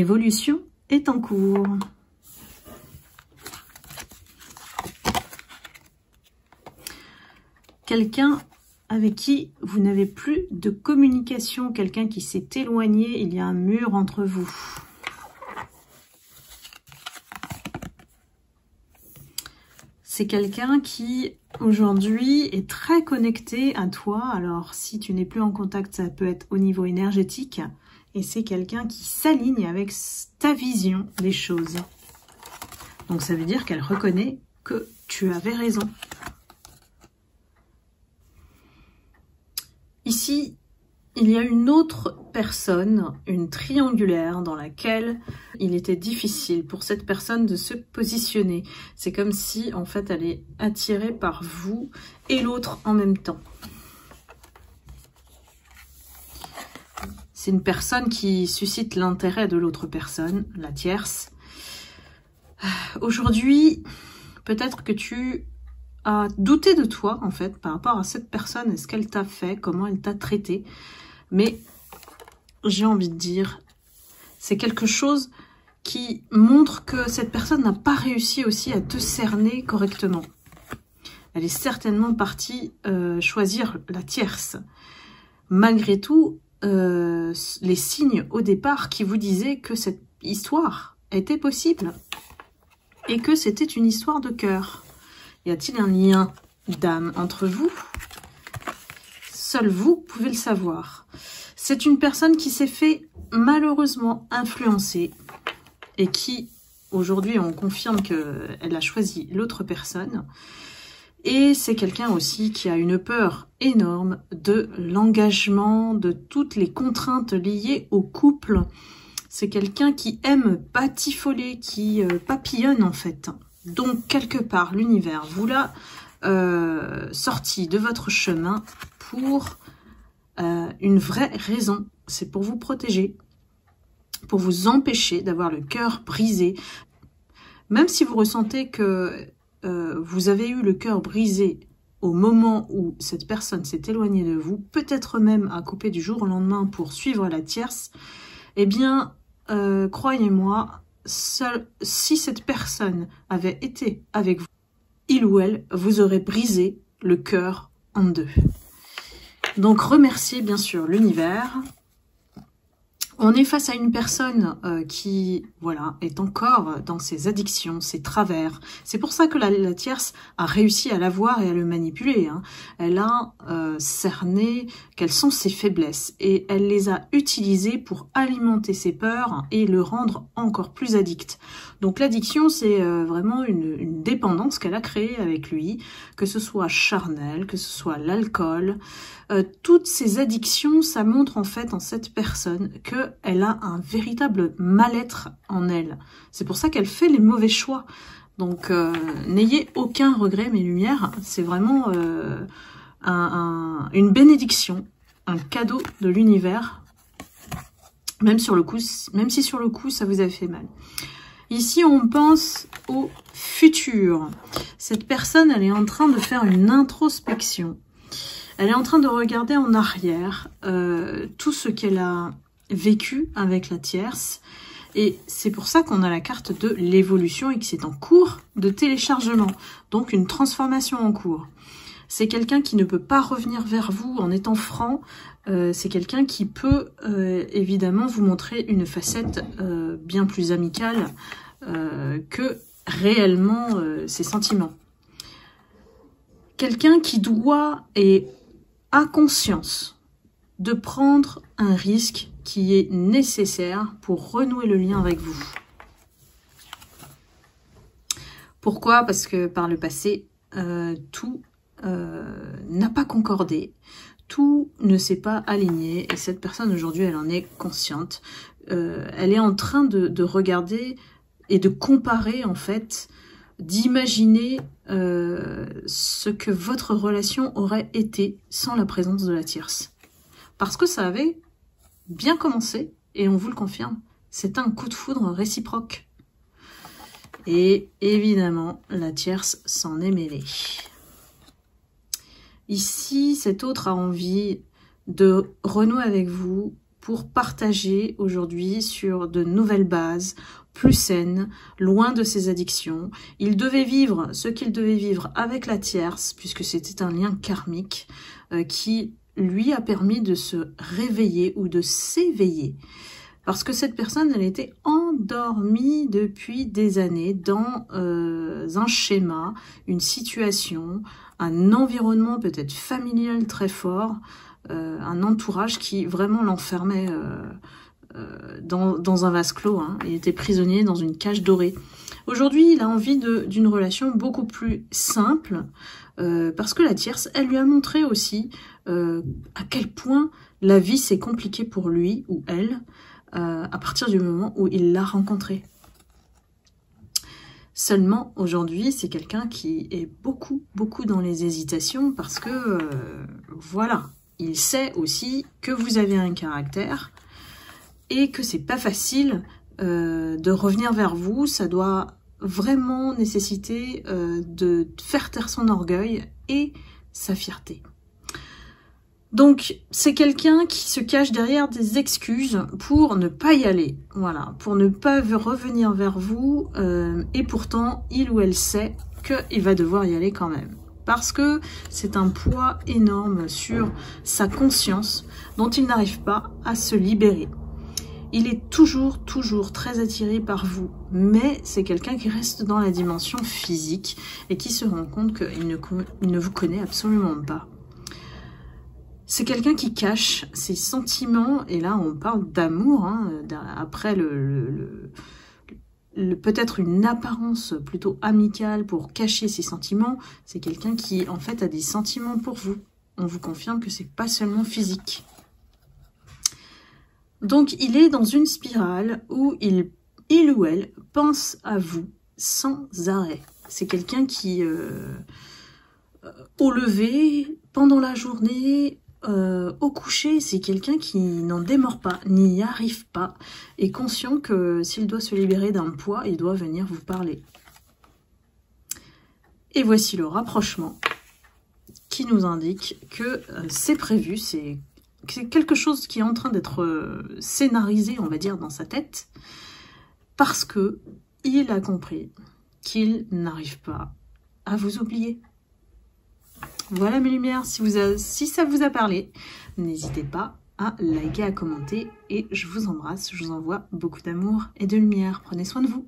évolution est en cours. Quelqu'un avec qui vous n'avez plus de communication, quelqu'un qui s'est éloigné, il y a un mur entre vous. C'est quelqu'un qui, aujourd'hui, est très connecté à toi. Alors, si tu n'es plus en contact, ça peut être au niveau énergétique. Et c'est quelqu'un qui s'aligne avec ta vision des choses. Donc, ça veut dire qu'elle reconnaît que tu avais raison. Ici, il y a une autre personne, une triangulaire, dans laquelle il était difficile pour cette personne de se positionner. C'est comme si, en fait, elle est attirée par vous et l'autre en même temps. C'est une personne qui suscite l'intérêt de l'autre personne, la tierce. Aujourd'hui, peut-être que tu as douté de toi, en fait, par rapport à cette personne. Est-ce qu'elle t'a fait? Comment elle t'a traité? Mais j'ai envie de dire, c'est quelque chose qui montre que cette personne n'a pas réussi aussi à te cerner correctement. Elle est certainement partie choisir la tierce. Malgré tout, les signes au départ qui vous disaient que cette histoire était possible et que c'était une histoire de cœur. Y a-t-il un lien d'âme entre vous? Seul vous pouvez le savoir. C'est une personne qui s'est fait malheureusement influencer et qui, aujourd'hui, on confirme qu'elle a choisi l'autre personne. Et c'est quelqu'un aussi qui a une peur énorme de l'engagement, de toutes les contraintes liées au couple. C'est quelqu'un qui aime batifoler, qui papillonne en fait. Donc, quelque part, l'univers vous l'a sorti de votre chemin pour une vraie raison. C'est pour vous protéger, pour vous empêcher d'avoir le cœur brisé. Même si vous ressentez que vous avez eu le cœur brisé au moment où cette personne s'est éloignée de vous, peut-être même à couper du jour au lendemain pour suivre la tierce, eh bien, croyez-moi, si cette personne avait été avec vous, il ou elle vous aurait brisé le cœur en deux. Donc, remerciez bien sûr l'univers. On est face à une personne qui, voilà, est encore dans ses addictions, ses travers. C'est pour ça que la tierce a réussi à la voir et à le manipuler. Hein. Elle a cerné quelles sont ses faiblesses et elle les a utilisées pour alimenter ses peurs et le rendre encore plus addict. Donc l'addiction, c'est vraiment une dépendance qu'elle a créée avec lui, que ce soit charnel, que ce soit l'alcool. Toutes ces addictions, ça montre en fait en cette personne qu'elle a un véritable mal-être en elle. C'est pour ça qu'elle fait les mauvais choix. Donc n'ayez aucun regret, mes lumières. C'est vraiment une bénédiction, un cadeau de l'univers. Même si sur le coup, ça vous a fait mal. Ici, on pense au futur. Cette personne, elle est en train de faire une introspection. Elle est en train de regarder en arrière tout ce qu'elle a vécu avec la tierce. Et c'est pour ça qu'on a la carte de l'évolution et que c'est en cours de téléchargement. Donc une transformation en cours. C'est quelqu'un qui ne peut pas revenir vers vous en étant franc. C'est quelqu'un qui peut évidemment vous montrer une facette bien plus amicale que réellement ses sentiments. Quelqu'un qui doit et a conscience de prendre un risque qui est nécessaire pour renouer le lien avec vous. Pourquoi? Parce que par le passé, tout n'a pas concordé, tout ne s'est pas aligné et cette personne aujourd'hui, elle en est consciente. Elle est en train de regarder et de comparer en fait, d'imaginer ce que votre relation aurait été sans la présence de la tierce. Parce que ça avait bien commencé, et on vous le confirme, c'est un coup de foudre réciproque. Et évidemment, la tierce s'en est mêlée. Ici, cet autre a envie de renouer avec vous pour partager aujourd'hui sur de nouvelles bases, plus saines, loin de ses addictions. Il devait vivre ce qu'il devait vivre avec la tierce, puisque c'était un lien karmique qui lui a permis de se réveiller ou de s'éveiller. Parce que cette personne, elle était endormie depuis des années dans un schéma, une situation, un environnement peut-être familial très fort, un entourage qui vraiment l'enfermait dans un vase clos. Hein. Il était prisonnier dans une cage dorée. Aujourd'hui, il a envie d'une relation beaucoup plus simple, parce que la tierce, elle lui a montré aussi à quel point la vie s'est compliquée pour lui ou elle, à partir du moment où il l'a rencontré. Seulement, aujourd'hui, c'est quelqu'un qui est beaucoup dans les hésitations parce que, voilà, il sait aussi que vous avez un caractère et que c'est pas facile de revenir vers vous. Ça doit vraiment nécessiter de faire taire son orgueil et sa fierté. Donc, c'est quelqu'un qui se cache derrière des excuses pour ne pas y aller. Voilà, pour ne pas revenir vers vous. Et pourtant, il ou elle sait qu'il va devoir y aller quand même. Parce que c'est un poids énorme sur sa conscience dont il n'arrive pas à se libérer. Il est toujours très attiré par vous. Mais c'est quelqu'un qui reste dans la dimension physique et qui se rend compte qu'il ne vous connaît absolument pas. C'est quelqu'un qui cache ses sentiments, et là on parle d'amour, hein, après peut-être une apparence plutôt amicale pour cacher ses sentiments. C'est quelqu'un qui en fait a des sentiments pour vous. On vous confirme que c'est pas seulement physique. Donc il est dans une spirale où il ou elle pense à vous sans arrêt. C'est quelqu'un qui, au lever, pendant la journée, au coucher, c'est quelqu'un qui n'en démord pas, n'y arrive pas, est conscient que s'il doit se libérer d'un poids, il doit venir vous parler. Et voici le rapprochement qui nous indique que c'est prévu, c'est quelque chose qui est en train d'être scénarisé, on va dire, dans sa tête, parce que il a compris qu'il n'arrive pas à vous oublier. Voilà mes lumières, si ça vous a parlé, n'hésitez pas à liker, à commenter, et je vous embrasse, je vous envoie beaucoup d'amour et de lumière. Prenez soin de vous.